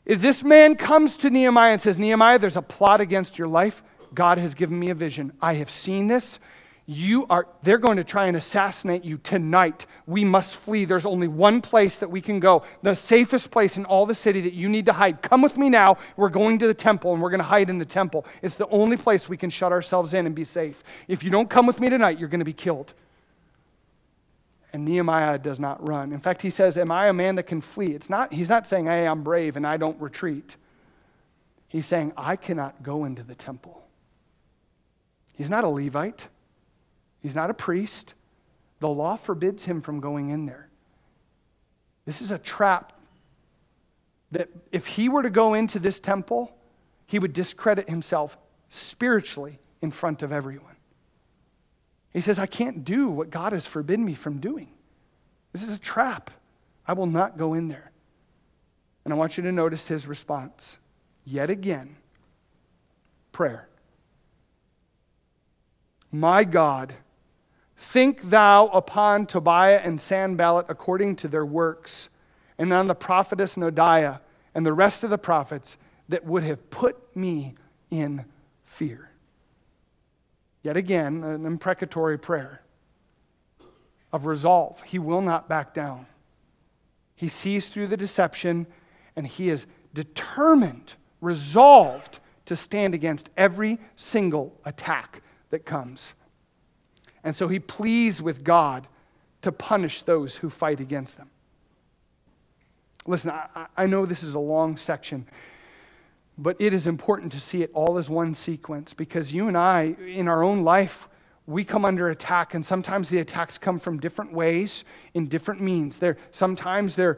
[SPEAKER 1] this man comes to Nehemiah and says, Nehemiah, there's a plot against your life. God has given me a vision. I have seen this. They're going to try and assassinate you tonight. We must flee. There's only one place that we can go. The safest place in all the city that you need to hide. Come with me now. We're going to the temple and we're going to hide in the temple. It's the only place we can shut ourselves in and be safe. If you don't come with me tonight, you're going to be killed. And Nehemiah does not run. In fact, he says, am I a man that can flee? He's not saying, hey, I'm brave and I don't retreat. He's saying, I cannot go into the temple. He's not a Levite. He's not a priest. The law forbids him from going in there. This is a trap that if he were to go into this temple, he would discredit himself spiritually in front of everyone. He says, I can't do what God has forbidden me from doing. This is a trap. I will not go in there. And I want you to notice his response. Yet again, prayer. My God, think thou upon Tobiah and Sanballat according to their works, and on the prophetess Noadiah and the rest of the prophets that would have put me in fear. Yet again, an imprecatory prayer of resolve. He will not back down. He sees through the deception, and he is determined, resolved to stand against every single attack that comes. And so he pleads with God to punish those who fight against them. Listen, I know this is a long section, but it is important to see it all as one sequence, because you and I, in our own life, we come under attack, and sometimes the attacks come from different ways, in different means. Sometimes they're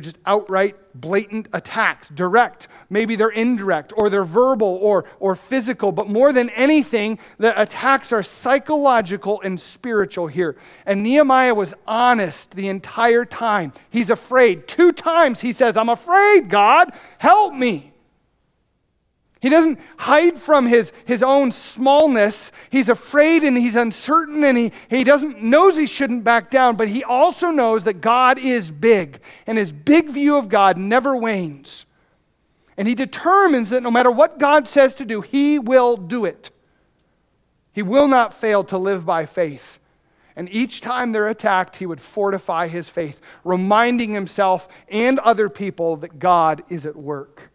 [SPEAKER 1] just outright blatant attacks, direct. Maybe they're indirect, or they're verbal or physical. But more than anything, the attacks are psychological and spiritual here. And Nehemiah was honest the entire time. He's afraid. 2 times he says, I'm afraid, God, help me. He doesn't hide from his own smallness. He's afraid and he's uncertain, and he knows he shouldn't back down, but he also knows that God is big, and his big view of God never wanes. And he determines that no matter what God says to do, he will do it. He will not fail to live by faith. And each time they're attacked, he would fortify his faith, reminding himself and other people that God is at work.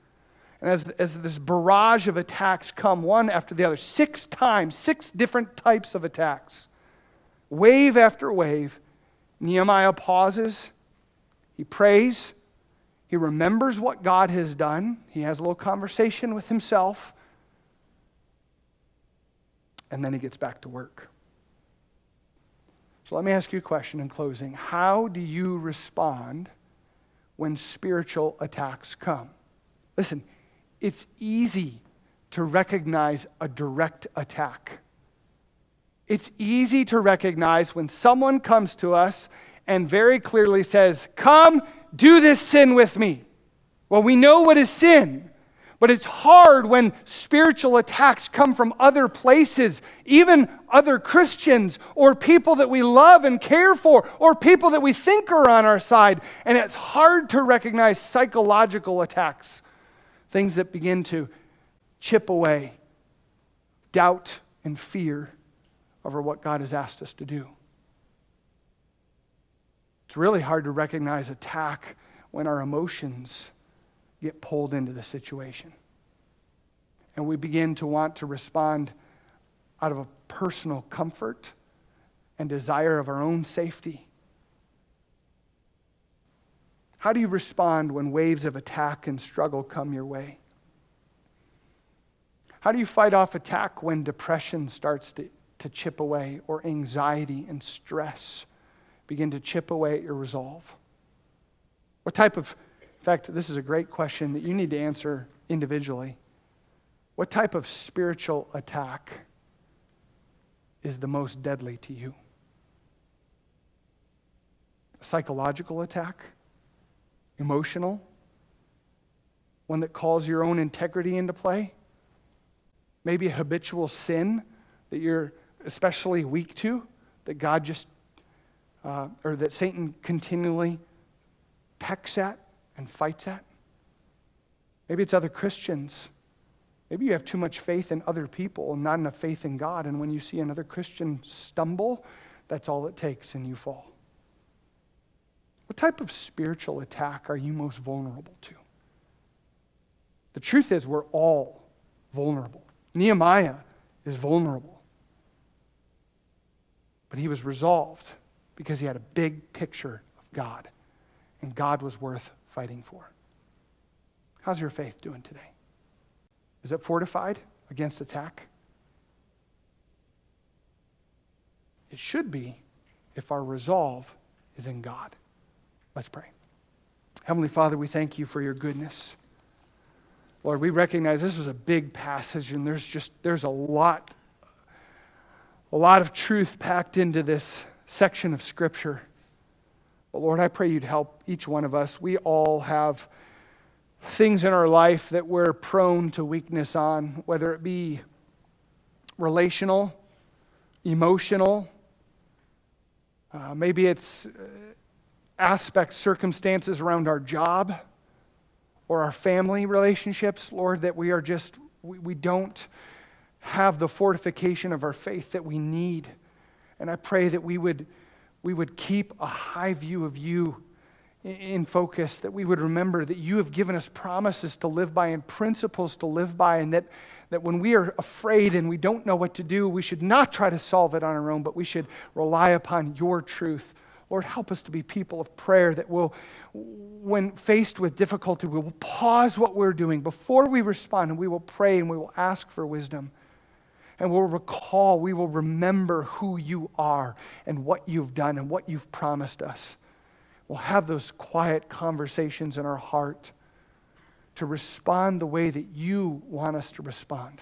[SPEAKER 1] And as this barrage of attacks come one after the other, 6 times, 6 different types of attacks, wave after wave, Nehemiah pauses, he prays, he remembers what God has done, he has a little conversation with himself, and then he gets back to work. So let me ask you a question in closing. How do you respond when spiritual attacks come? Listen, it's easy to recognize a direct attack. It's easy to recognize when someone comes to us and very clearly says, come, do this sin with me. Well, we know what is sin, but it's hard when spiritual attacks come from other places, even other Christians or people that we love and care for, or people that we think are on our side. And it's hard to recognize psychological attacks. Things that begin to chip away doubt and fear over what God has asked us to do. It's really hard to recognize attack when our emotions get pulled into the situation. And we begin to want to respond out of a personal comfort and desire of our own safety. How do you respond when waves of attack and struggle come your way? How do you fight off attack when depression starts to chip away, or anxiety and stress begin to chip away at your resolve? In fact, this is a great question that you need to answer individually. What type of spiritual attack is the most deadly to you? A psychological attack? Emotional? One that calls your own integrity into play? Maybe a habitual sin that you're especially weak to, that God or that Satan continually pecks at and fights at? Maybe it's other Christians. Maybe you have too much faith in other people and not enough faith in God, and when you see another Christian stumble, that's all it takes and you fall. What type of spiritual attack are you most vulnerable to? The truth is, we're all vulnerable. Nehemiah is vulnerable. But he was resolved because he had a big picture of God. And God was worth fighting for. How's your faith doing today? Is it fortified against attack? It should be if our resolve is in God. Let's pray. Heavenly Father, we thank you for your goodness. Lord, we recognize this is a big passage and there's a lot of truth packed into this section of Scripture. But Lord, I pray you'd help each one of us. We all have things in our life that we're prone to weakness on, whether it be relational, emotional, maybe it's aspects, circumstances around our job or our family relationships, Lord, that we don't have the fortification of our faith that we need. And I pray that we would keep a high view of you in focus, that we would remember that you have given us promises to live by and principles to live by, and that when we are afraid and we don't know what to do, we should not try to solve it on our own, but we should rely upon your truth. Lord, help us to be people of prayer that will, when faced with difficulty, we will pause what we're doing before we respond, and we will pray and we will ask for wisdom. And we'll recall, we will remember who you are and what you've done and what you've promised us. We'll have those quiet conversations in our heart to respond the way that you want us to respond.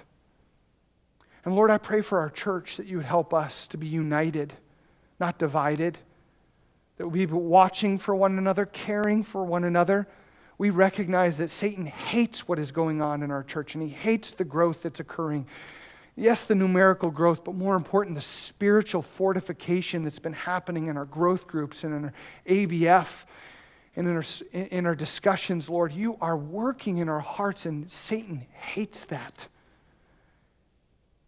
[SPEAKER 1] And Lord, I pray for our church that you would help us to be united, not divided, that we be watching for one another, caring for one another. We recognize that Satan hates what is going on in our church, and he hates the growth that's occurring. Yes, the numerical growth, but more important, the spiritual fortification that's been happening in our growth groups and in our ABF and in our discussions, Lord. You are working in our hearts, and Satan hates that.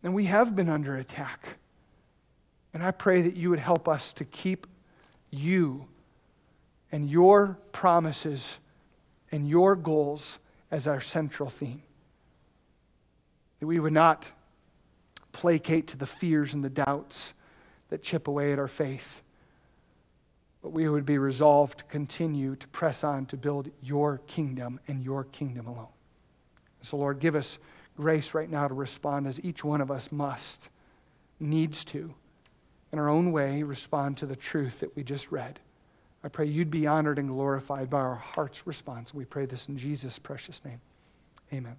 [SPEAKER 1] And we have been under attack. And I pray that you would help us to keep you and your promises and your goals as our central theme. That we would not placate to the fears and the doubts that chip away at our faith, but we would be resolved to continue to press on to build your kingdom and your kingdom alone. So Lord, give us grace right now to respond as each one of us needs to, in our own way, respond to the truth that we just read. I pray you'd be honored and glorified by our heart's response. We pray this in Jesus' precious name. Amen.